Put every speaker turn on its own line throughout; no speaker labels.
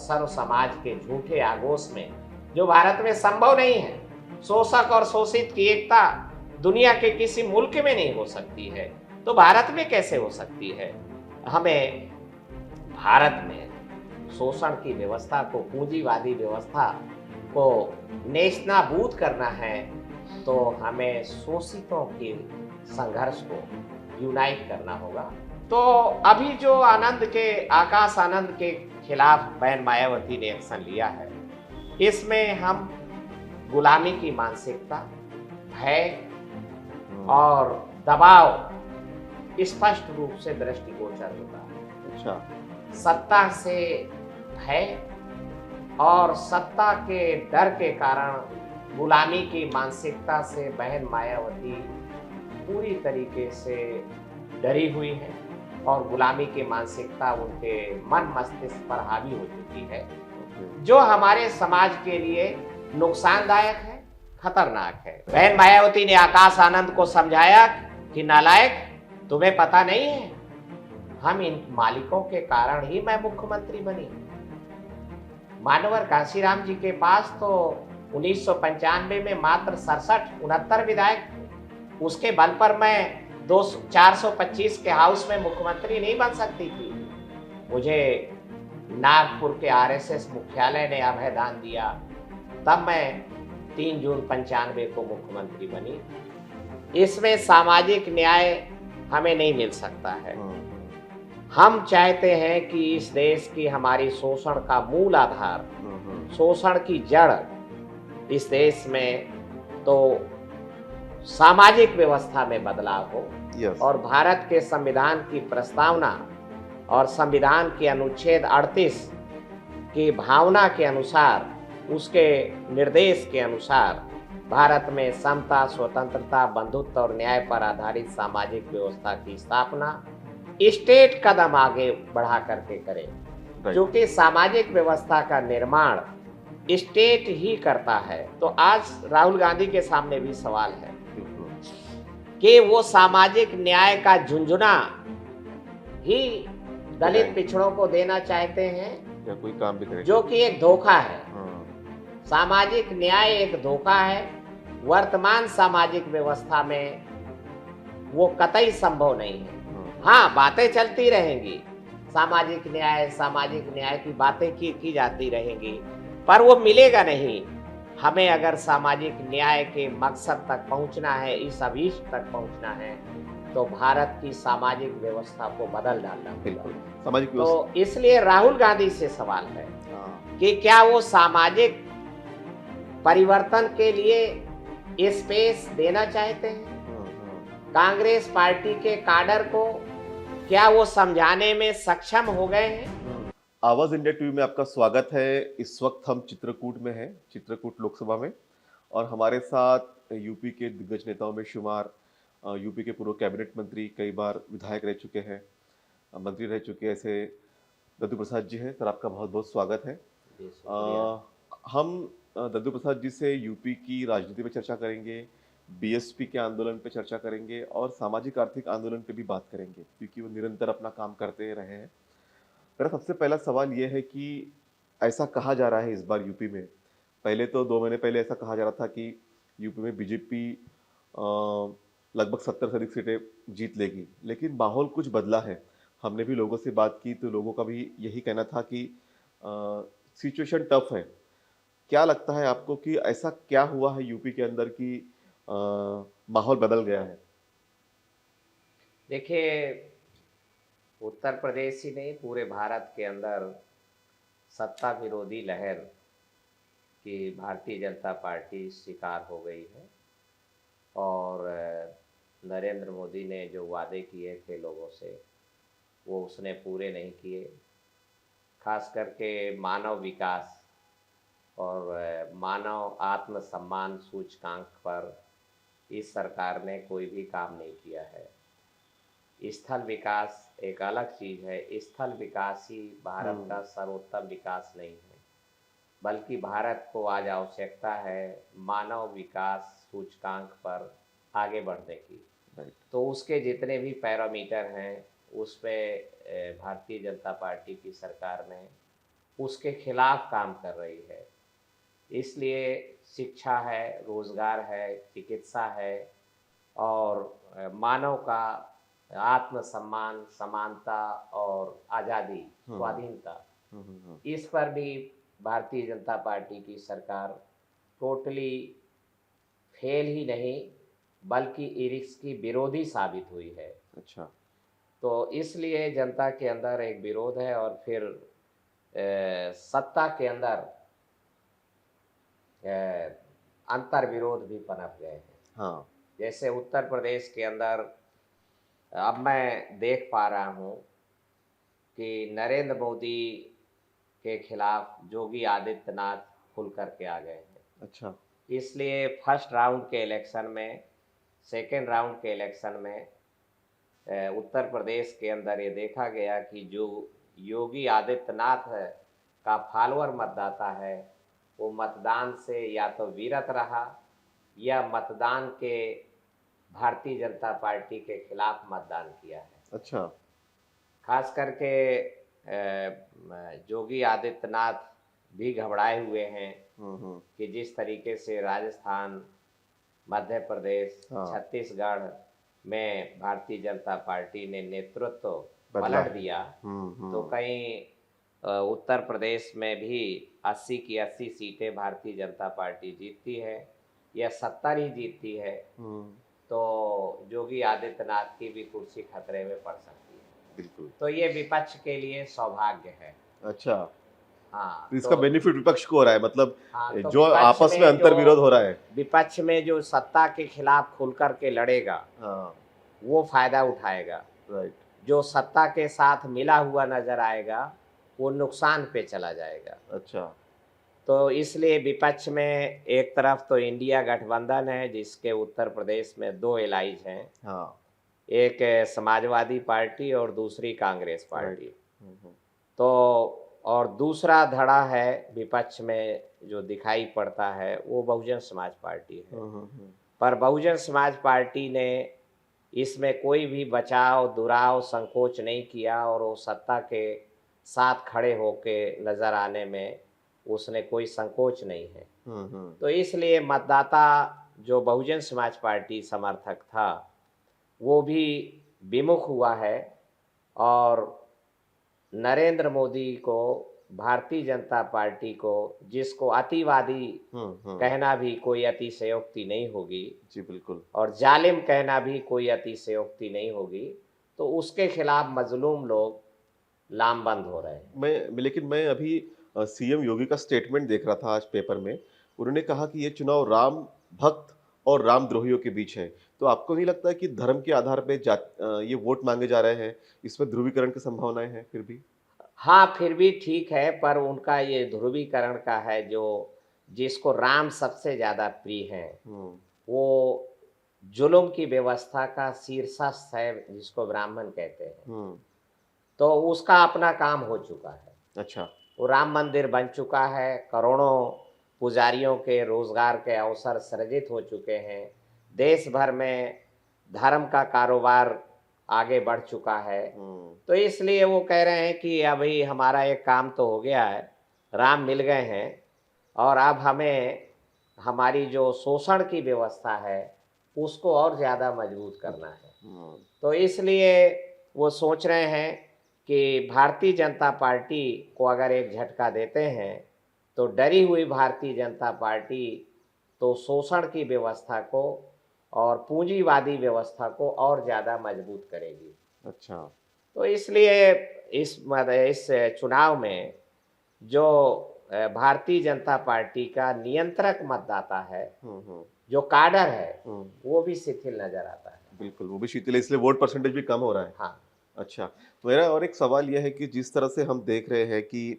सर्व समाज के झूठे आगोश में, जो भारत में संभव नहीं है। शोषक और शोषित की एकता दुनिया के किसी मुल्क में नहीं हो सकती है, तो भारत में कैसे हो सकती है। हमें भारत में शोषण की व्यवस्था को, पूंजीवादी व्यवस्था को नेस्तनाबूद करना है, तो हमें शोषितों के संघर्ष को यूनाइट करना होगा। तो अभी जो आकाश आनंद के खिलाफ बहन मायावती ने एक्शन लिया है, इसमें हम गुलामी की मानसिकता, भय और दबाव स्पष्ट रूप से दृष्टिगोचर होता है।
अच्छा,
सत्ता से भय और सत्ता के डर के कारण गुलामी की मानसिकता से बहन मायावती पूरी तरीके से डरी हुई है और गुलामी की मानसिकता उनके मन मस्तिष्क पर हावी हो चुकी है, जो हमारे समाज के लिए नुकसानदायक है, खतरनाक है। बहन मायावती ने आकाश आनंद को समझाया कि नालायक, तुम्हें पता नहीं है, हम इन मालिकों के कारण ही मैं मुख्यमंत्री बनी। मानवर काशीराम जी के पास तो 1995 में मात्र 69 विधायक थे। उसके बल पर मैं 425 के हाउस में मुख्यमंत्री नहीं बन सकती थी। मुझे नागपुर के आरएसएस मुख्यालय ने अभयदान दिया, तब मैं 3 जून 95 को मुख्यमंत्री बनी। इसमें सामाजिक न्याय हमें नहीं मिल सकता है। हम चाहते हैं कि इस देश की, हमारी शोषण का मूल आधार, शोषण की जड़ इस देश में, तो सामाजिक व्यवस्था में बदलाव हो और भारत के संविधान की प्रस्तावना और संविधान के अनुच्छेद 38 की भावना के अनुसार, उसके निर्देश के अनुसार भारत में समता, स्वतंत्रता, बंधुत्व और न्याय पर आधारित सामाजिक व्यवस्था की स्थापना स्टेट कदम आगे बढ़ा करके करे, क्योंकि सामाजिक व्यवस्था का निर्माण स्टेट ही करता है। तो आज राहुल गांधी के सामने भी सवाल है कि वो सामाजिक न्याय का झुंझुना ही दलित पिछड़ों को देना चाहते हैं,
या कोई काम भी करें,
जो कि एक धोखा है। सामाजिक न्याय एक धोखा है। वर्तमान सामाजिक व्यवस्था में वो कतई संभव नहीं है। हाँ, बातें चलती रहेंगी, सामाजिक न्याय की बातें की जाती रहेंगी, पर वो मिलेगा नहीं। हमें अगर सामाजिक न्याय के मकसद तक पहुंचना है, इस अभीष्ट तक पहुंचना है, तो भारत की सामाजिक व्यवस्था को बदल डालना होगा। तो इसलिए राहुल गांधी से सवाल है कि क्या वो सामाजिक परिवर्तन के लिए स्पेस देना चाहते हैं कांग्रेस पार्टी के काडर को, क्या वो समझाने में सक्षम हो गए हैं।
आवाज इंडिया टीवी में आपका स्वागत है। इस वक्त हम चित्रकूट में हैं, चित्रकूट लोकसभा में, और हमारे साथ यूपी के दिग्गज नेताओं में शुमार यूपी के पूर्व कैबिनेट मंत्री, कई बार विधायक रह चुके हैं, मंत्री रह चुके हैं, ऐसे दद्दू प्रसाद जी हैं। सर, आपका बहुत बहुत स्वागत है। हम दद्दू प्रसाद जी से यूपी की राजनीति पर चर्चा करेंगे, बीएसपी के आंदोलन पे चर्चा करेंगे और सामाजिक आर्थिक आंदोलन पे भी बात करेंगे, क्योंकि वो निरंतर अपना काम करते रहे हैं। मेरा सबसे पहला सवाल ये है कि ऐसा कहा जा रहा है इस बार यूपी में, पहले तो 2 महीने पहले ऐसा कहा जा रहा था कि यूपी में बीजेपी लगभग 70 से अधिक सीटें जीत लेगी, लेकिन माहौल कुछ बदला है। हमने भी लोगों से बात की तो लोगों का भी यही कहना था कि सिचुएशन टफ है। क्या लगता है आपको कि ऐसा क्या हुआ है यूपी के अंदर कि माहौल बदल गया है?
देखिए, उत्तर प्रदेश ही नहीं, पूरे भारत के अंदर सत्ता विरोधी लहर की भारतीय जनता पार्टी शिकार हो गई है और नरेंद्र मोदी ने जो वादे किए थे लोगों से, वो उसने पूरे नहीं किए। खास करके मानव विकास और मानव आत्मसम्मान सूचकांक पर इस सरकार ने कोई भी काम नहीं किया है। स्थल विकास एक अलग चीज़ है। स्थल विकास ही भारत का सर्वोत्तम विकास नहीं है, बल्कि भारत को आज आवश्यकता है मानव विकास सूचकांक पर आगे बढ़ने की। तो उसके जितने भी पैरामीटर हैं, उस पे भारतीय जनता पार्टी की सरकार ने उसके खिलाफ काम कर रही है। इसलिए शिक्षा है, रोजगार है, चिकित्सा है और मानव का आत्मसम्मान, समानता और आज़ादी, स्वाधीनता, इस पर भी भारतीय जनता पार्टी की सरकार टोटली फेल ही नहीं बल्कि इसकी विरोधी साबित हुई है।
अच्छा।
तो इसलिए जनता के अंदर एक विरोध है और फिर सत्ता के अंदर अंतर विरोध भी पनप गए हैं।
हाँ।
जैसे उत्तर प्रदेश के अंदर अब मैं देख पा रहा हूँ कि नरेंद्र मोदी के खिलाफ योगी आदित्यनाथ खुल करके आ गए हैं।
अच्छा।
इसलिए फर्स्ट राउंड के इलेक्शन में, सेकेंड राउंड के इलेक्शन में उत्तर प्रदेश के अंदर ये देखा गया कि जो योगी आदित्यनाथ का फॉलोअर मतदाता है वो मतदान से या तो विरत रहा या मतदान के भारतीय जनता पार्टी के खिलाफ मतदान किया है।
अच्छा।
खास करके योगी आदित्यनाथ भी घबराए हुए हैं कि जिस तरीके से राजस्थान, मध्य प्रदेश,
हाँ।
छत्तीसगढ़ में भारतीय जनता पार्टी ने नेतृत्व
बदला।
पलट दिया, तो कहीं उत्तर प्रदेश में भी 80 की 80 सीटें भारतीय जनता पार्टी जीतती है या 70 ही जीतती है, तो योगी आदित्यनाथ की भी कुर्सी खतरे में पड़ सकती है।
बिल्कुल।
तो ये विपक्ष के लिए सौभाग्य है।
अच्छा।
हाँ,
तो इसका बेनिफिट विपक्ष को हो रहा है, मतलब
हाँ, तो
जो आपस में अंतर विरोध हो रहा है,
विपक्ष में जो सत्ता के खिलाफ खुल करके लड़ेगा,
हाँ,
वो फायदा उठाएगा।
राइट।
जो सत्ता के साथ मिला हुआ नजर आएगा वो नुकसान पे चला जाएगा।
अच्छा।
तो इसलिए विपक्ष में एक तरफ तो इंडिया गठबंधन है जिसके उत्तर प्रदेश में 2 एलाइज हैं,
हाँ।
एक समाजवादी पार्टी और दूसरी कांग्रेस पार्टी। तो और दूसरा धड़ा है विपक्ष में जो दिखाई पड़ता है वो बहुजन समाज पार्टी है। पर बहुजन समाज पार्टी ने इसमें कोई भी बचाव, दुराव, संकोच नहीं किया और वो सत्ता के साथ खड़े होके नजर आने में उसने कोई संकोच नहीं है। तो इसलिए मतदाता जो बहुजन समाज पार्टी समर्थक था वो भी विमुख हुआ है और नरेंद्र मोदी को, भारतीय जनता पार्टी को, जिसको अतिवादी कहना भी कोई अतिशयोक्ति नहीं होगी,
जी बिल्कुल,
और जालिम कहना भी कोई अतिशयोक्ति नहीं होगी, तो उसके खिलाफ मजलूम लोग लामबंद हो रहे हैं।
लेकिन मैं अभी सीएम योगी का स्टेटमेंट देख रहा था आज पेपर में। उन्होंने कहा कि ये चुनाव राम भक्त और रामद्रोहियों के बीच है। तो आपको नहीं लगता है कि धर्म के आधार पे ये वोट मांगे जा रहे हैं, इसमें ध्रुवीकरण की संभावनाएं हैं फिर भी?
हाँ, फिर भी ठीक है, पर उनका ये ध्रुवीकरण का है जो जिसको राम सबसे ज्यादा प्रिय है, वो जुल्म की व्यवस्था का शीर्षस्थ है जिसको ब्राह्मण कहते हैं। तो उसका अपना काम हो चुका है।
अच्छा।
वो राम मंदिर बन चुका है, करोड़ों पुजारियों के रोजगार के अवसर सृजित हो चुके हैं, देश भर में धर्म का कारोबार आगे बढ़ चुका है। तो इसलिए वो कह रहे हैं कि अभी हमारा एक काम तो हो गया है, राम मिल गए हैं और अब हमें हमारी जो शोषण की व्यवस्था है उसको और ज़्यादा मजबूत करना है। तो इसलिए वो सोच रहे हैं कि भारतीय जनता पार्टी को अगर एक झटका देते हैं तो डरी हुई भारतीय जनता पार्टी तो शोषण की व्यवस्था को और पूंजीवादी व्यवस्था को और ज़्यादा मजबूत करेगी।
अच्छा।
तो इसलिए इस चुनाव में जो भारतीय जनता पार्टी का नियंत्रक मतदाता है, जो काडर है, वो भी शिथिल नजर आता है।
बिल्कुल, वो भी शिथिल है, इसलिए वोट परसेंटेज भी कम हो रहा है।
हाँ।
अच्छा, तो मेरा और एक सवाल यह है कि जिस तरह से हम देख रहे हैं कि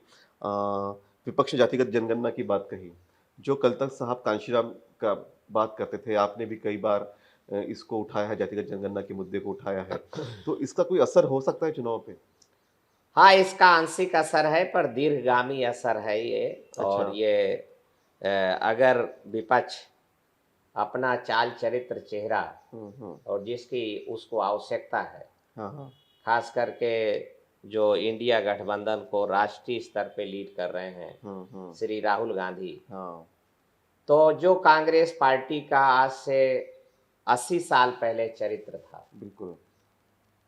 विपक्ष जातिगत जनगणना की बात कही, जो कल तक साहब कांशीराम का बात करते थे, आपने भी कई बार इसको उठाया है, जातिगत जनगणना के मुद्दे को उठाया है, तो इसका कोई असर हो सकता है चुनाव पे?
हाँ, इसका आंशिक असर है पर दीर्घगामी असर है ये।
अच्छा।
और ये अगर विपक्ष अपना चाल चरित्र चेहरा और जिसकी उसको आवश्यकता है,
हाँ हाँ,
खास करके जो इंडिया गठबंधन को राष्ट्रीय स्तर पे लीड कर रहे हैं, श्री राहुल गांधी।
हाँ
तो जो कांग्रेस पार्टी का आज से 80 साल पहले चरित्र था,
बिल्कुल।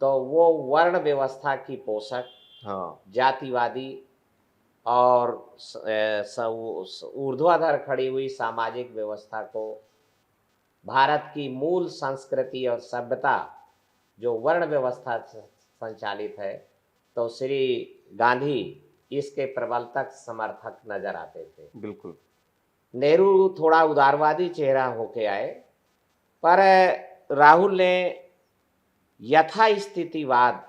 तो वो वर्ण व्यवस्था की पोषक,
हाँ
जातिवादी और ऊर्ध्वाधर खड़ी हुई सामाजिक व्यवस्था को, भारत की मूल संस्कृति और सभ्यता जो वर्ण व्यवस्था से संचालित है, तो श्री गांधी इसके प्रबलतक समर्थक नजर आते थे।
बिल्कुल।
नेहरू थोड़ा उदारवादी चेहरा होके आए, पर राहुल ने यथास्थितिवाद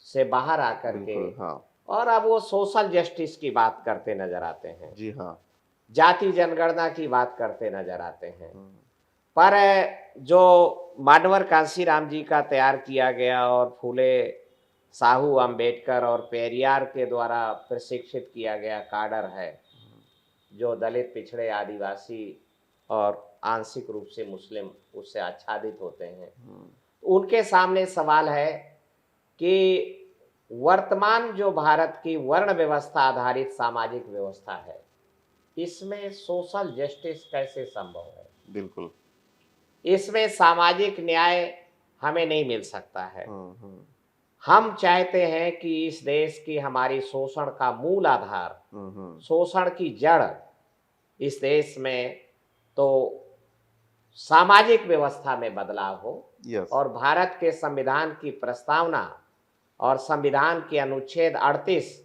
से बाहर आकर के,
हाँ।
और अब वो सोशल जस्टिस की बात करते नजर आते हैं।
जी हाँ।
जाति जनगणना की बात करते नजर आते हैं। पर जो मानवर कांशीराम जी का तैयार किया गया और फूले साहू अंबेडकर और पेरियार के द्वारा प्रशिक्षित किया गया काडर है, जो दलित, पिछड़े, आदिवासी और आंशिक रूप से मुस्लिम उससे आच्छादित होते हैं, उनके सामने सवाल है कि वर्तमान जो भारत की वर्ण व्यवस्था आधारित सामाजिक व्यवस्था है, इसमें सोशल जस्टिस कैसे संभव है?
बिल्कुल।
इसमें सामाजिक न्याय हमें नहीं मिल सकता है। हम चाहते हैं कि इस देश की हमारी शोषण का मूल आधार, शोषण की जड़ इस देश में तो सामाजिक व्यवस्था में बदलाव हो। और भारत के संविधान की प्रस्तावना और संविधान के अनुच्छेद 38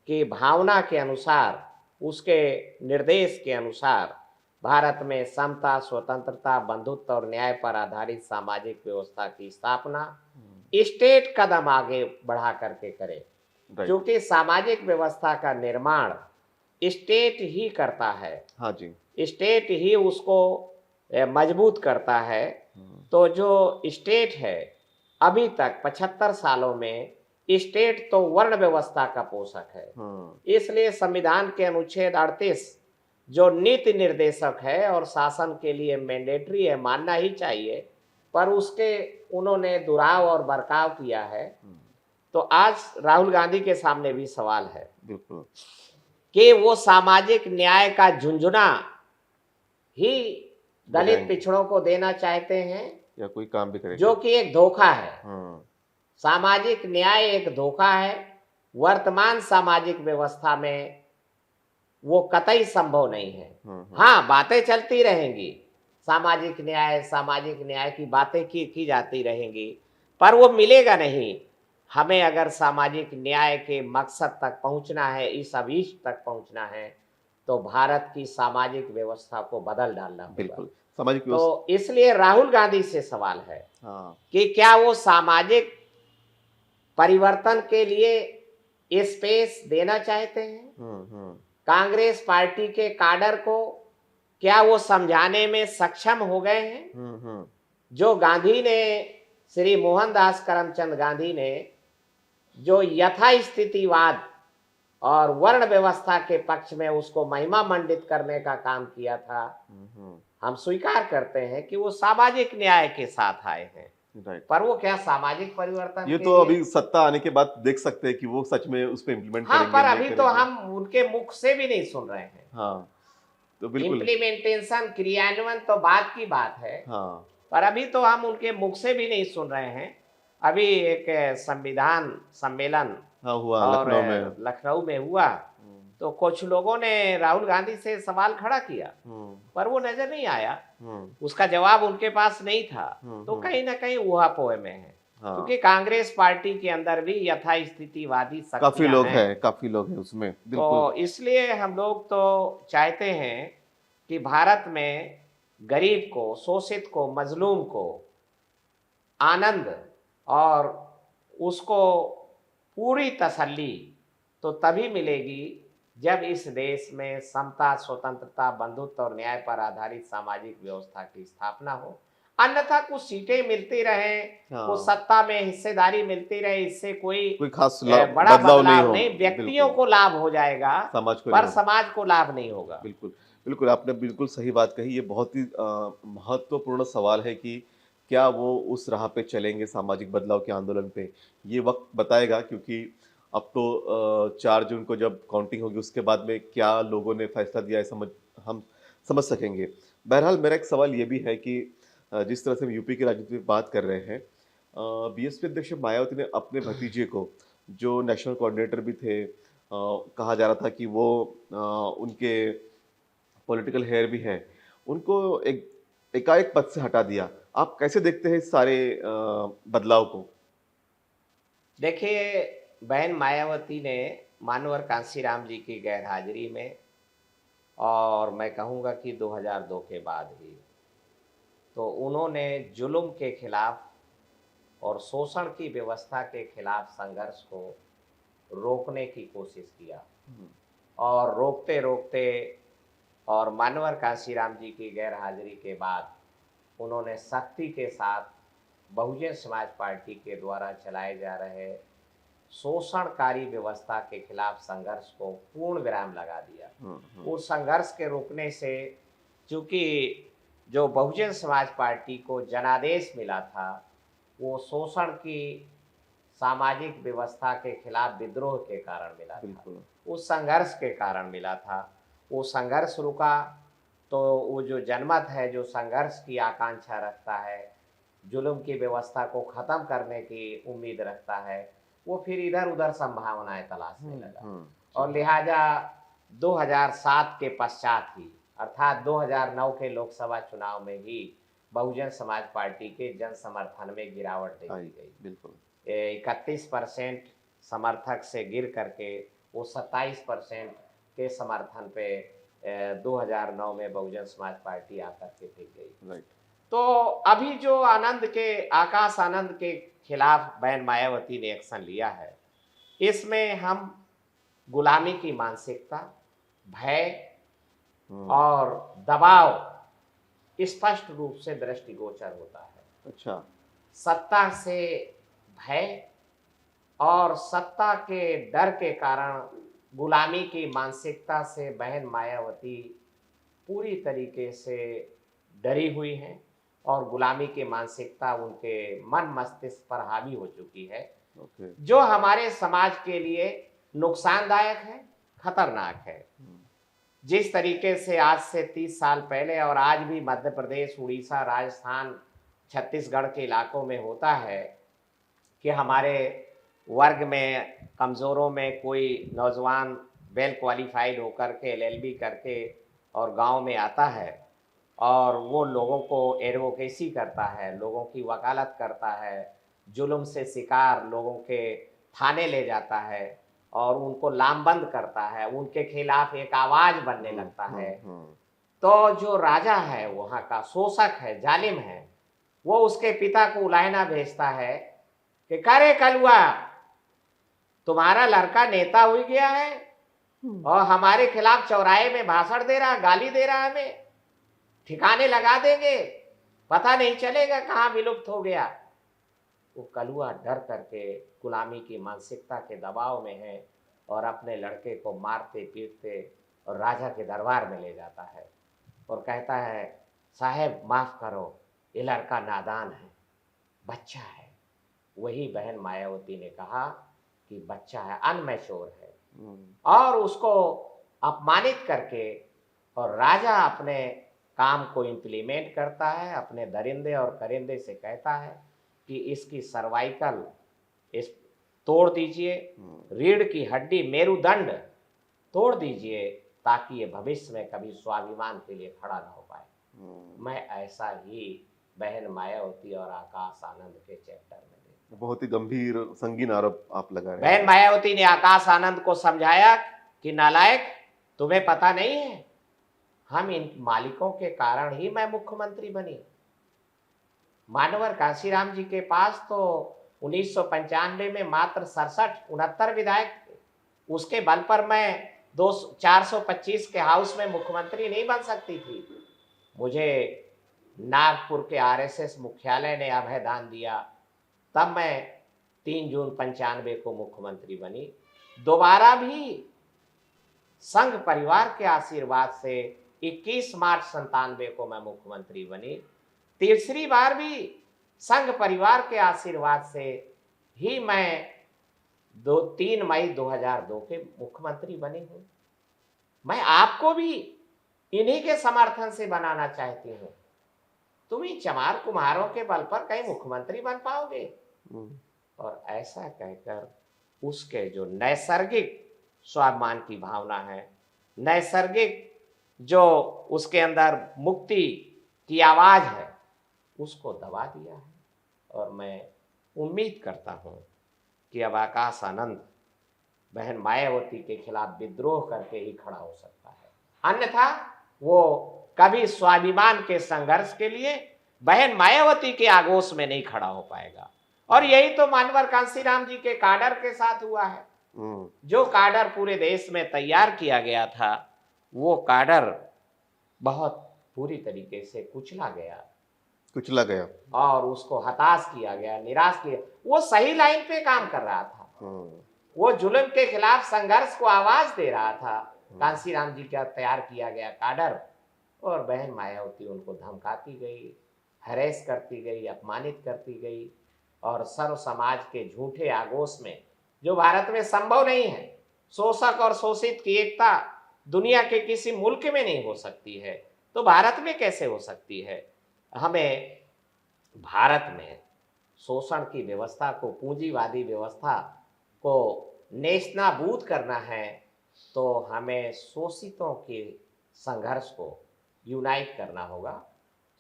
की भावना के अनुसार, उसके निर्देश के अनुसार भारत में समता, स्वतंत्रता, बंधुत्व और न्याय पर आधारित सामाजिक व्यवस्था की स्थापना स्टेट कदम आगे बढ़ा करके करे, क्योंकि सामाजिक व्यवस्था का निर्माण स्टेट ही करता है।
हाँ जी।
स्टेट ही उसको मजबूत करता है। तो जो स्टेट है, अभी तक 75 सालों में स्टेट तो वर्ण व्यवस्था का पोषक है। इसलिए संविधान के अनुच्छेद 38 जो नीति निर्देशक है और शासन के लिए मैंडेटरी है, मानना ही चाहिए, पर उसके उन्होंने दुराव और बर्ताव किया है। तो आज राहुल गांधी के सामने भी सवाल है
बिल्कुल
कि वो सामाजिक न्याय का झुंझुना ही दलित पिछड़ों को देना चाहते हैं
या कोई काम भी करेंगे,
जो कि एक धोखा है। सामाजिक न्याय एक धोखा है। वर्तमान सामाजिक व्यवस्था में वो कतई संभव नहीं है। हाँ, बातें चलती रहेंगी, सामाजिक न्याय की बातें की जाती रहेंगी, पर वो मिलेगा नहीं। हमें अगर सामाजिक न्याय के मकसद तक पहुंचना है, इस अभीष्ट तक पहुंचना है, तो भारत की सामाजिक व्यवस्था को बदल डालना होगा।
बिल्कुल सामाजिक
तो इसलिए राहुल गांधी से सवाल है कि क्या वो सामाजिक परिवर्तन के लिए स्पेस देना चाहते हैं? कांग्रेस पार्टी के काडर को क्या वो समझाने में सक्षम हो गए हैं? जो गांधी ने, श्री मोहनदास करमचंद गांधी ने जो यथास्थितिवाद और वर्ण व्यवस्था के पक्ष में उसको महिमा मंडित करने का काम किया था, हम स्वीकार करते हैं कि वो सामाजिक न्याय के साथ आए हैं। पर वो क्या सामाजिक परिवर्तन
ये तो अभी सत्ता आने के बाद देख सकते हैं कि वो सच में उस पे इम्प्लीमेंट करेंगे।
पर अभी तो हम उनके मुख से भी नहीं सुन रहे हैं।
तो बिल्कुल
इम्प्लीमेंटेशन, क्रियान्वयन तो बात की बात है। पर अभी तो हम उनके मुख से भी नहीं सुन रहे हैं। अभी एक संविधान सम्मेलन
हुआ
लखनऊ में हुआ, तो कुछ लोगों ने राहुल गांधी से सवाल खड़ा किया, पर वो नजर नहीं आया, उसका जवाब उनके पास नहीं था। तो कहीं ना कहीं ऊहापोह में है, क्योंकि कांग्रेस पार्टी के अंदर भी यथास्थितिवादी
काफी लोग हैं उसमें।
तो इसलिए हम लोग तो चाहते हैं कि भारत में गरीब को, शोषित को, मजलूम को आनंद और उसको पूरी तसल्ली तो तभी मिलेगी जब इस देश में समता, स्वतंत्रता, बंधुत्व और न्याय पर आधारित सामाजिक व्यवस्था की स्थापना हो। अन्यथा कुछ सीटें मिलती रहे, कुछ सत्ता में हिस्सेदारी मिलती रहे, इससे कोई खास बड़ा बदलाव नहीं। व्यक्तियों को लाभ हो जाएगा, पर समाज को लाभ नहीं होगा।
बिल्कुल, आपने बिल्कुल सही बात कही। ये बहुत ही महत्वपूर्ण सवाल है कि क्या वो उस राह पे चलेंगे सामाजिक बदलाव के आंदोलन पे, ये वक्त बताएगा। क्योंकि अब तो 4 जून को जब काउंटिंग होगी उसके बाद में क्या लोगों ने फैसला दिया है हम समझ सकेंगे। बहरहाल मेरा एक सवाल ये भी है कि जिस तरह से हम यूपी की राजनीति में बात कर रहे हैं, बीएसपी अध्यक्ष मायावती ने अपने भतीजे को, जो नेशनल कोऑर्डिनेटर भी थे, कहा जा रहा था कि वो उनके पॉलिटिकल हेयर भी हैं, उनको एकाएक पद से हटा दिया। आप कैसे देखते हैं इस सारे बदलाव को?
देखिए, बहन मायावती ने मानवर कांशीराम जी की गैरहाजिरी में, और मैं कहूँगा कि 2002 के बाद ही, तो उन्होंने जुल्म के खिलाफ और शोषण की व्यवस्था के खिलाफ संघर्ष को रोकने की कोशिश किया। और रोकते रोकते और मानवर कांशीराम जी की गैरहाजिरी के बाद उन्होंने सख्ती के साथ बहुजन समाज पार्टी के द्वारा चलाए जा रहे शोषणकारी व्यवस्था के खिलाफ संघर्ष को पूर्ण विराम लगा दिया। उस संघर्ष के रुकने से, चूंकि जो बहुजन समाज पार्टी को जनादेश मिला था वो शोषण की सामाजिक व्यवस्था के खिलाफ विद्रोह के कारण मिला था, उस संघर्ष के कारण मिला था। वो संघर्ष रुका तो वो जो जनमत है, जो संघर्ष की आकांक्षा रखता है, जुल्म की व्यवस्था को खत्म करने की उम्मीद रखता है, वो फिर इधर उधर संभावनाएं तलाशने लगा। और लिहाजा 2007 के पश्चात ही, अर्थात 2009 के लोकसभा चुनाव में ही बहुजन समाज पार्टी के जन समर्थन में गिरावट देखी गई।
बिल्कुल
31% समर्थक से गिर करके वो 27% के समर्थन पे 2009 में बहुजन समाज पार्टी आकर के टिक गई। तो अभी जो आकाश आनंद के खिलाफ बहन मायावती ने एक्शन लिया है, इसमें हम गुलामी की मानसिकता, भय और दबाव स्पष्ट रूप से दृष्टिगोचर होता है।
अच्छा,
सत्ता से भय और सत्ता के डर के कारण गुलामी की मानसिकता से बहन मायावती पूरी तरीके से डरी हुई हैं और गुलामी की मानसिकता उनके मन मस्तिष्क पर हावी हो चुकी है, जो हमारे समाज के लिए नुकसानदायक है, खतरनाक है। जिस तरीके से आज से 30 साल पहले और आज भी मध्य प्रदेश, उड़ीसा, राजस्थान, छत्तीसगढ़ के इलाकों में होता है कि हमारे वर्ग में कमज़ोरों में कोई नौजवान वेल क्वालिफाइड होकर के LLB करके और गांव में आता है और वो लोगों को एडवोकेसी करता है, लोगों की वकालत करता है, जुल्म से शिकार लोगों के थाने ले जाता है और उनको लामबंद करता है, उनके खिलाफ एक आवाज बनने लगता है। तो जो राजा है वहाँ का, शोषक है, जालिम है, वो उसके पिता को उलाहना भेजता है कि करे कलुआ, तुम्हारा लड़का नेता हो गया है और हमारे खिलाफ चौराहे में भाषण दे रहा, गाली दे रहा, हमें ठिकाने लगा देंगे, पता नहीं चलेगा कहाँ विलुप्त हो गया। वो कलुआ डर करके गुलामी की मानसिकता के दबाव में है और अपने लड़के को मारते पीटते और राजा के दरबार में ले जाता है और कहता है, साहब माफ करो, ये लड़का नादान है, बच्चा है। वही बहन मायावती ने कहा कि बच्चा है, अनमैच्योर है, और उसको अपमानित करके और राजा अपने काम को इम्प्लीमेंट करता है, अपने दरिंदे और करिंदे से कहता है कि इसकी सर्वाइकल इस तोड़ दीजिए, रीढ़ की हड्डी, मेरुदंड तोड़ दीजिए ताकि ये भविष्य में कभी स्वाभिमान के लिए खड़ा ना हो पाए। मैं ऐसा ही बहन मायावती और आकाश आनंद के चैप्टर में देखता हूं।
बहुत ही गंभीर संगीन आरोप आप लगा रहे हैं।
बहन मायावती ने आकाश आनंद को समझाया कि नालायक, तुम्हें पता नहीं है, हम इन मालिकों के कारण ही मैं मुख्यमंत्री बनी। मानवर कांशीराम जी के पास तो 1995 में मात्र 69 विधायक थे, उसके बल पर मैं 425 के हाउस में मुख्यमंत्री नहीं बन सकती थी। मुझे नागपुर के RSS मुख्यालय ने अभयदान दिया, तब मैं 3 जून 95 को मुख्यमंत्री बनी। दोबारा भी संघ परिवार के आशीर्वाद से 21 मार्च 97 को मैं मुख्यमंत्री बनी। तीसरी बार भी संघ परिवार के आशीर्वाद से ही मैं 3 मई 2002 के मुख्यमंत्री बनी हूं। मैं आपको भी इन्हीं के समर्थन से बनाना चाहती हूँ। तुम ही चमार कुम्हारों के बल पर कहीं मुख्यमंत्री बन पाओगे। और ऐसा कहकर उसके जो नैसर्गिक स्वाभिमान की भावना है, नैसर्गिक जो उसके अंदर मुक्ति की आवाज है, उसको दबा दिया है। और मैं उम्मीद करता हूं कि अब आकाश आनंद बहन मायावती के खिलाफ विद्रोह करके ही खड़ा हो सकता है, अन्यथा वो कभी स्वाभिमान के संघर्ष के लिए बहन मायावती के आगोश में नहीं खड़ा हो पाएगा। और यही तो मानवर कांशीराम जी के काडर के साथ हुआ है। जो काडर पूरे देश में तैयार किया गया था, वो काडर बहुत पूरी तरीके से कुचला गया और उसको हताश किया गया, निराश किया। वो सही लाइन पे काम कर रहा था, वो जुल्म के खिलाफ संघर्ष को आवाज दे रहा था। कांशीराम जी का तैयार किया गया काडर, और बहन मायावती उनको धमकाती गई, हरेस करती गई, अपमानित करती गई, और सर्व समाज के झूठे आगोश में, जो भारत में संभव नहीं है। शोषक और शोषित की एकता दुनिया के किसी मुल्क में नहीं हो सकती है, तो भारत में कैसे हो सकती है। हमें भारत में शोषण की व्यवस्था को, पूंजीवादी व्यवस्था को नेस्तनाबूद करना है, तो हमें शोषितों के संघर्ष को यूनाइट करना होगा।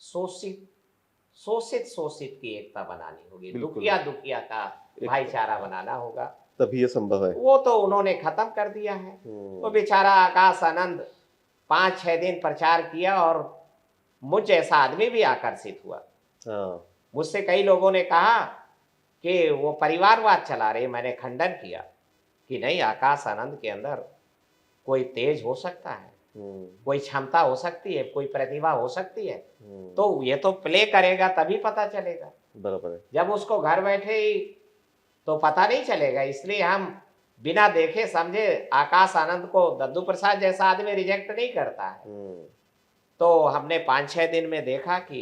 शोषित की एकता बनानी होगी, दुखिया का भाईचारा बनाना होगा,
तभी ये संभव है।
वो तो उन्होंने खत्म कर दिया है। वो बेचारा आकाश आनंद 5-6 दिन प्रचार किया और मुझ जैसा आदमी भी आकर्षित हुआ। मुझसे कई लोगों ने कहा कि वो परिवारवाद चला रहे। मैंने खंडन किया कि नहीं, आकाश आनंद के अंदर कोई तेज हो सकता है, कोई क्षमता हो सकती है, कोई प्रतिभा हो सकती है, तो ये तो प्ले करेगा तभी पता चलेगा।
बराबर है।
जब उसको घर बैठे ही तो पता नहीं चलेगा। इसलिए हम बिना देखे समझे आकाश आनंद को दद्दू प्रसाद जैसा आदमी रिजेक्ट नहीं करता है। तो हमने 5-6 दिन में देखा कि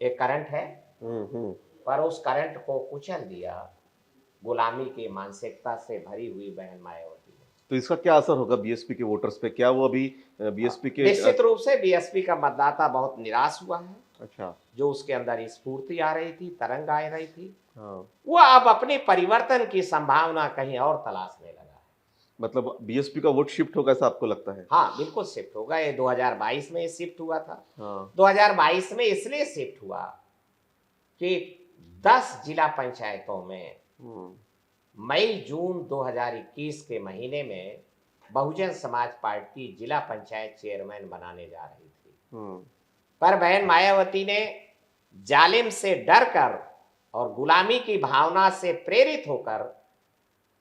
एक करंट है, पर उस करंट को कुचल दिया गुलामी की मानसिकता से भरी हुई बहन मायावती ने।
तो इसका क्या असर होगा बीएसपी के वोटर्स पे? क्या वो अभी बीएसपी के
निश्चित रूप से बीएसपी का मतदाता बहुत निराश हुआ है।
अच्छा,
जो उसके अंदर स्फूर्ति आ रही थी, तरंग आ रही थी, वो अब अपने परिवर्तन की संभावना कहीं और तलाशने लगा है।
मतलब बीएसपी का वोट शिफ्ट होगा, ऐसा आपको लगता है?
हाँ, बिल्कुल शिफ्ट होगा। ये 2022 में शिफ्ट हुआ था। 2022 में इसलिए शिफ्ट हुआ कि 10 जिला पंचायतों में मई-जून 2021 के महीने में बहुजन समाज पार्टी जिला पंचायत चेयरमैन बनाने जा रही थी। पर बहन मायावती ने जालिम से डरकर और गुलामी की भावना से प्रेरित होकर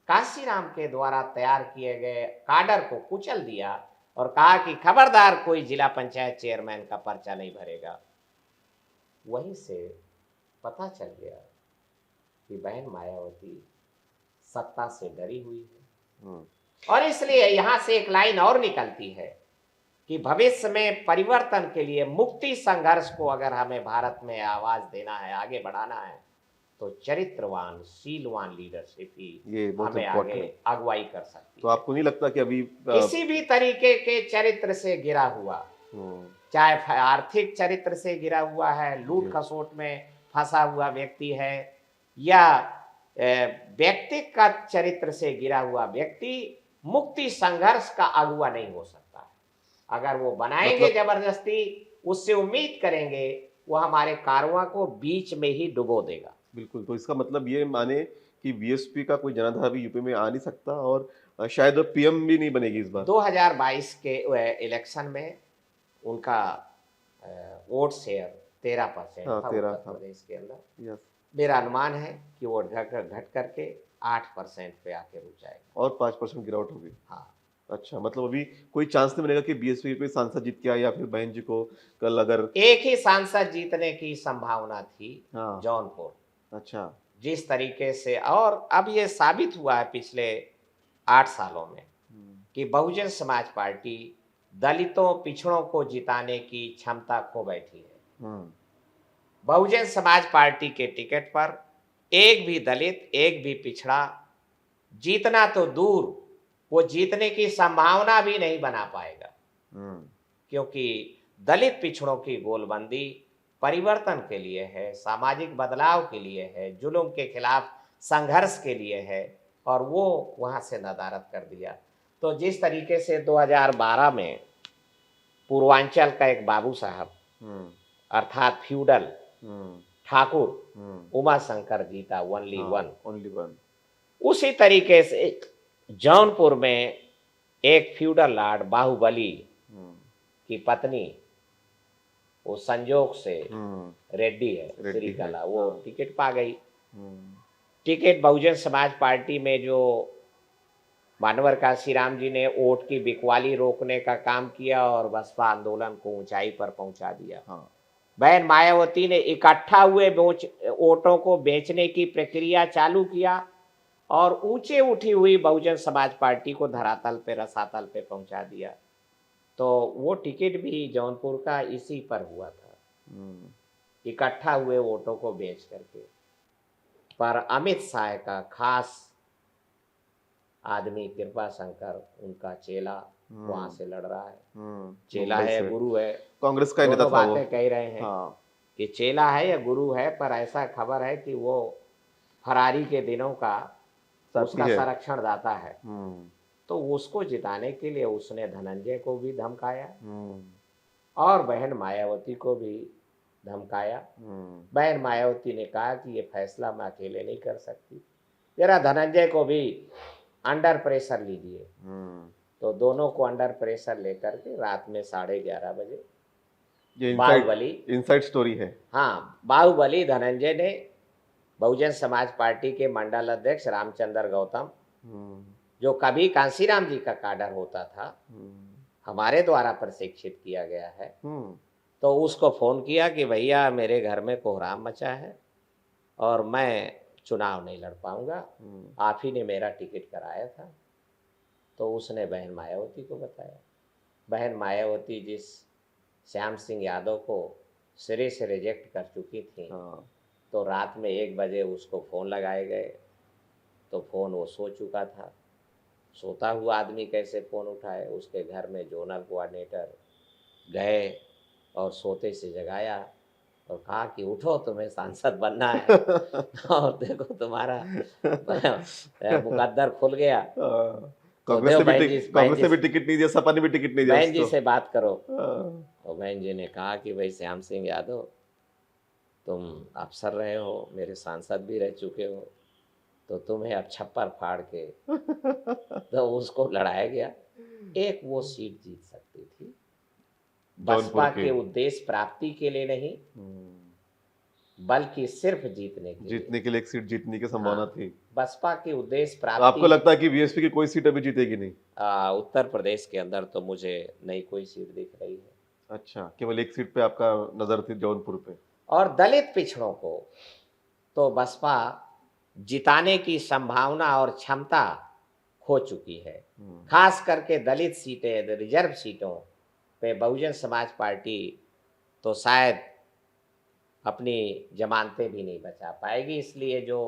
कांशीराम के द्वारा तैयार किए गए काडर को कुचल दिया और कहा कि खबरदार कोई जिला पंचायत चेयरमैन का पर्चा नहीं भरेगा। वहीं से पता चल गया कि बहन मायावती सत्ता से डरी हुई है। और इसलिए यहां से एक लाइन और निकलती है कि भविष्य में परिवर्तन के लिए मुक्ति संघर्ष को अगर हमें भारत में आवाज देना है, आगे बढ़ाना है, तो चरित्रवान, शीलवान लीडरशिप ही हमें आगे अगुवाई कर सकती है।
तो आपको नहीं लगता कि अभी
किसी भी तरीके के चरित्र से गिरा हुआ, चाहे आर्थिक चरित्र से गिरा हुआ है, लूट खसोट में फंसा हुआ व्यक्ति है, या व्यक्ति का चरित्र से गिरा हुआ व्यक्ति मुक्ति संघर्ष का अगुवा नहीं हो सकता है। अगर वो बनाएंगे जबरदस्ती, उससे उम्मीद करेंगे, वो हमारे कारवां को बीच में ही डुबो देगा।
बिल्कुल। तो इसका मतलब ये माने कि बीएसपी का कोई जनाधार अभी यूपी में आ नहीं सकता और शायद पीएम भी नहीं बनेगी इस बार।
2022 के इलेक्शन में उनका वोट शेयर 13% था उत्तर प्रदेश के अंदर। मेरा अनुमान है कि वो घट करके 8% पे आके रुक जाएगा
और 5% गिरावट होगी।
हाँ,
अच्छा, मतलब अभी कोई चांस नहीं बनेगा कि बीएसपी पे सांसद जीत के आए या फिर बहन जी को कल अगर
एक ही सांसद जीतने की संभावना थी।
हाँ।
जौनपुर।
अच्छा,
जिस तरीके से, और अब ये साबित हुआ है पिछले 8 सालों में कि बहुजन समाज पार्टी दलितों, पिछड़ों को जिताने की क्षमता खो बैठी है। बहुजन समाज पार्टी के टिकट पर एक भी दलित, एक भी पिछड़ा जीतना तो दूर, वो जीतने की संभावना भी नहीं बना पाएगा। क्योंकि दलित पिछड़ों की गोलबंदी परिवर्तन के लिए है, सामाजिक बदलाव के लिए है, जुल्म के खिलाफ संघर्ष के लिए है, और वो वहां से नदारद कर दिया। तो जिस तरीके से 2012 में पूर्वांचल का एक बाबू साहब अर्थात फ्यूडल ठाकुर उमा शंकर जीता, ओनली वन, उसी तरीके से जौनपुर में एक फ्यूडल लॉर्ड बाहुबली की पत्नी, वो संजोग से रेड्डी है, श्रीकला, वो टिकट पा गई। टिकट बहुजन समाज पार्टी में जो मानवर काशीराम जी ने वोट की बिकवाली रोकने का काम किया और बसपा आंदोलन को ऊंचाई पर पहुंचा दिया। बहन मायावती ने इकट्ठा हुए वोटों को बेचने की प्रक्रिया चालू किया और ऊंचे उठी हुई बहुजन समाज पार्टी को धरातल पे, रसातल पे पहुंचा दिया। तो वो टिकट भी जौनपुर का इसी पर हुआ था, इकट्ठा हुए वोटों को बेच करके। पर अमित शाह का खास आदमी कृपा शंकर, उनका चेला, वहां से लड़ रहा है। चेला है, गुरु है,
कांग्रेस का नेता था वो।
बातें कह रहे हैं कि चेला है या गुरु है, पर ऐसा खबर है कि वो फरारी के दिनों का उसका संरक्षण दाता है। तो उसको जिताने के लिए उसने धनंजय को भी धमकाया और बहन मायावती को भी धमकाया। बहन मायावती ने कहा कि ये फैसला मैं अकेले नहीं कर सकती, जरा धनंजय को भी अंडर प्रेशर लीजिए। तो दोनों को अंडर प्रेशर लेकर के रात में 11:30 बजे,
ये
बाहुबली
इनसाइड स्टोरी है।
हाँ, बाहुबली धनंजय ने बहुजन समाज पार्टी के मंडल अध्यक्ष रामचंद्र गौतम, जो कभी कांसीराम जी का काडर होता था, हमारे द्वारा प्रशिक्षित किया गया है, तो उसको फोन किया कि भैया मेरे घर में कोहराम मचा है और मैं चुनाव नहीं लड़ पाऊंगा, आप ही ने मेरा टिकट कराया था। तो उसने बहन मायावती को बताया। बहन मायावती जिस श्याम सिंह यादव को सिरे से रिजेक्ट कर चुकी थी, तो रात में 1 बजे उसको फ़ोन लगाए गए, तो फ़ोन वो सो चुका था। सोता हुआ आदमी कैसे फ़ोन उठाए? उसके घर में जोनल कोऑर्डिनेटर गए और सोते से जगाया और कहा कि उठो, तुम्हें सांसद बनना है और देखो तुम्हारा मुकद्दर खुल गया।
कांग्रेस से भी टिकट नहीं दिया, सपा ने भी टिकट नहीं दिया।
बहन जी से बात करो। तो बहन जी ने कहा कि भाई श्याम सिंह यादव, तुम अफसर रहे हो, मेरे सांसद भी रह चुके हो, तो तुम्हें अब छप्पर फाड़ के तो उसको लड़ाया गया। एक वो सीट जीत सकती थी, बसपा के उद्देश्य प्राप्ति के लिए नहीं, बल्कि सिर्फ जीतने के लिए एक सीट जीतने की संभावना थी। बसपा के उद्देश्य प्राप्ति।
आपको लगता है कि बीएसपी की कोई सीट अभी जीतेगी नहीं?
उत्तर प्रदेश के अंदर तो मुझे नहीं कोई सीट दिख रही है।
अच्छा, केवल एक सीट पे आपका नजर थी, जौनपुर पे।
और दलित पिछड़ों को तो बसपा जिताने की संभावना और क्षमता खो चुकी है। खास करके दलित सीटें, रिजर्व सीटों पे बहुजन समाज पार्टी तो शायद अपनी जमानतें भी नहीं बचा पाएगी। इसलिए जो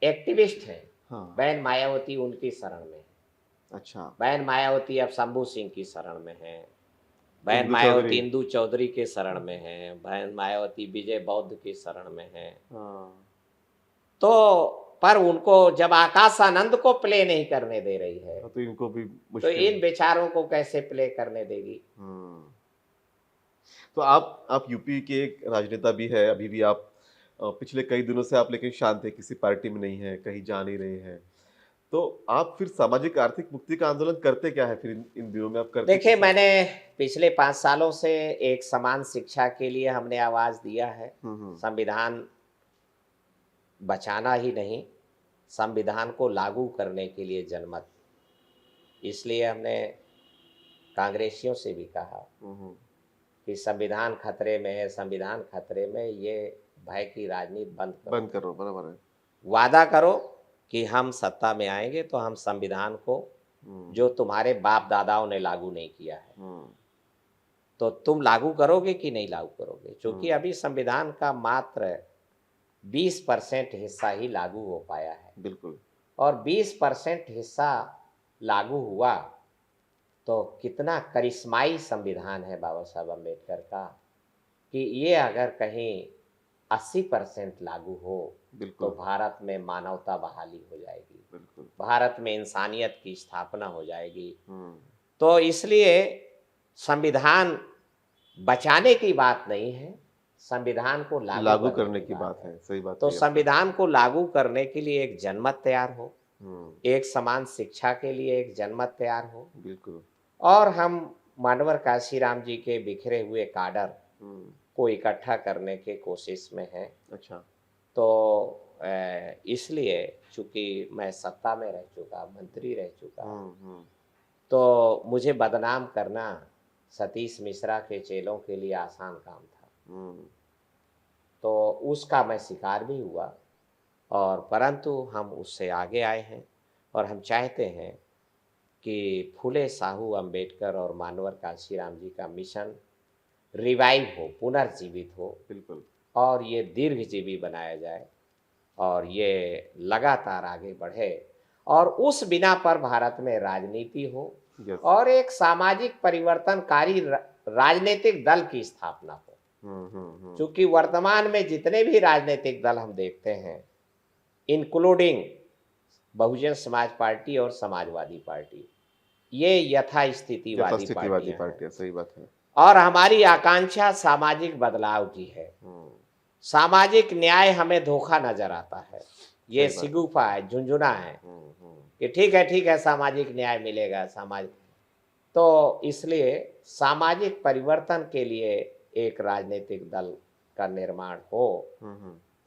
एक्टिविस्ट हैं, बहन मायावती उनकी शरण में है।
अच्छा,
बहन मायावती अब शंभू सिंह की शरण में है, बहन मायावती इंदू चौधरी के शरण में है, बहन मायावती विजय बौद्ध की शरण में है। तो पर उनको जब आकाश आनंद को प्ले नहीं करने दे रही है,
तो इनको भी
तो इन बेचारों को कैसे प्ले करने देगी?
तो आप यूपी के एक राजनेता भी है, अभी भी आप पिछले कई दिनों से आप लेकिन शांत है, किसी पार्टी में नहीं है, कहीं जा नहीं रहे हैं, तो आप फिर सामाजिक आर्थिक मुक्ति का आंदोलन करते क्या है फिर इन दिनों में आप करते?
देखिए, मैंने पिछले 5 सालों से एक समान शिक्षा के लिए हमने आवाज दिया है। संविधान बचाना ही नहीं, संविधान को लागू करने के लिए जनमत। इसलिए हमने कांग्रेसियों से भी कहा कि संविधान खतरे में है, संविधान खतरे में, ये भय की राजनीति बंद
करो। बराबर है।
वादा करो कि हम सत्ता में आएंगे तो हम संविधान को, जो तुम्हारे बाप दादाओं ने लागू नहीं किया है, तो तुम लागू करोगे कि नहीं लागू करोगे, क्योंकि अभी संविधान का मात्र 20% हिस्सा ही लागू हो पाया है।
बिल्कुल।
और 20% हिस्सा लागू हुआ तो कितना करिश्माई संविधान है बाबा साहब अम्बेडकर का, कि ये अगर कहीं 80% लागू हो तो
बिल्कुल।
भारत में मानवता बहाली हो जाएगी,
बिल्कुल।
भारत में इंसानियत की स्थापना हो जाएगी।
हम्म।
तो इसलिए संविधान बचाने की बात नहीं है, संविधान को
लागू करने की बात है, सही बात
तो
कही आपने।
संविधान को लागू करने के लिए एक जनमत तैयार हो,
हम्म।
एक समान शिक्षा के लिए एक जनमत तैयार हो,
बिल्कुल।
और हम मानवर काशीराम जी के बिखरे हुए काडर
हम्म।
को इकट्ठा करने के कोशिश में हैं।
अच्छा।
तो इसलिए चूंकि मैं सत्ता में रह चुका, मंत्री रह चुका,
हम्म।
तो मुझे बदनाम करना सतीश मिश्रा के चेलों के लिए आसान काम था।
हम्म।
तो उसका मैं शिकार भी हुआ, और परंतु हम उससे आगे आए हैं, और हम चाहते हैं कि फूले साहू अम्बेडकर और मानवर काशीराम जी का मिशन रिवाइव हो, पुनर्जीवित हो,
बिल्कुल।
और ये दीर्घजीवी बनाया जाए, और ये लगातार आगे बढ़े, और उस बिना पर भारत में राजनीति हो,
यस।
और एक सामाजिक परिवर्तनकारी राजनीतिक दल की स्थापना हो। क्योंकि वर्तमान में जितने भी राजनीतिक दल हम देखते हैं, इंक्लूडिंग बहुजन समाज पार्टी और समाजवादी पार्टी, ये यथास्थितिवादी पार्टियां हैं।
सही बात है।
और हमारी आकांक्षा सामाजिक बदलाव की है। सामाजिक न्याय हमें धोखा नजर आता है, ये
सही बात है।
सिगुफा है, झुंझुना है कि ठीक है सामाजिक न्याय मिलेगा, सामाजिक। तो इसलिए सामाजिक परिवर्तन के लिए एक राजनीतिक दल का निर्माण हो,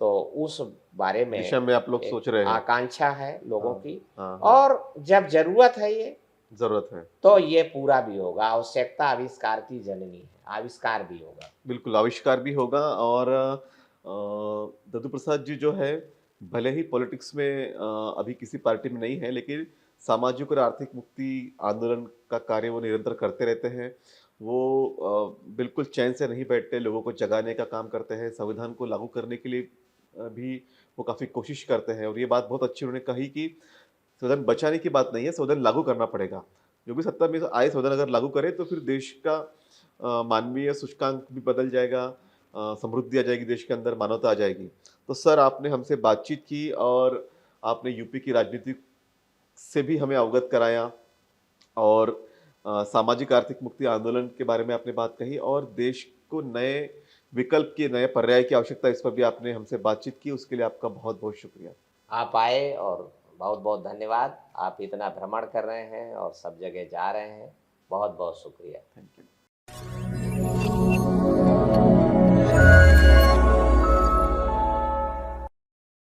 तो उस बारे में
दिशा में आप लोग
एक
सोच रहे हैं।
आकांक्षा है लोगों
हाँ,
की।
हाँ।
और जब जरूरत है ये,
जरूरत है
तो ये पूरा भी होगा। आवश्यकता आविष्कार की जननी है, आविष्कार भी होगा।
बिल्कुल, आविष्कार भी होगा। और दद्दू प्रसाद जी जो है, भले ही पॉलिटिक्स में अभी किसी पार्टी में नहीं है, लेकिन सामाजिक और आर्थिक मुक्ति आंदोलन का कार्य वो निरंतर करते रहते हैं। वो बिल्कुल चैन से नहीं बैठते, लोगों को जगाने का काम करते हैं, संविधान को लागू करने के लिए भी वो काफ़ी कोशिश करते हैं। और ये बात बहुत अच्छी उन्होंने कही कि संविधान बचाने की बात नहीं है, संविधान लागू करना पड़ेगा। जो भी सत्ता में आए संविधान अगर लागू करे तो फिर देश का मानवीय सूचकांक भी बदल जाएगा, समृद्धि आ जाएगी देश के अंदर, मानवता आ जाएगी। तो सर, आपने हमसे बातचीत की और आपने यूपी की राजनीति से भी हमें अवगत कराया, और सामाजिक आर्थिक मुक्ति आंदोलन के बारे में आपने बात कही, और देश को नए विकल्प की, नए पर्याय की आवश्यकता, इस पर भी आपने हमसे बातचीत की। उसके लिए आपका बहुत बहुत शुक्रिया।
आप आए, और बहुत बहुत धन्यवाद। आप इतना भ्रमण कर रहे हैं और सब जगह जा रहे हैं, बहुत बहुत शुक्रिया।
Thank you.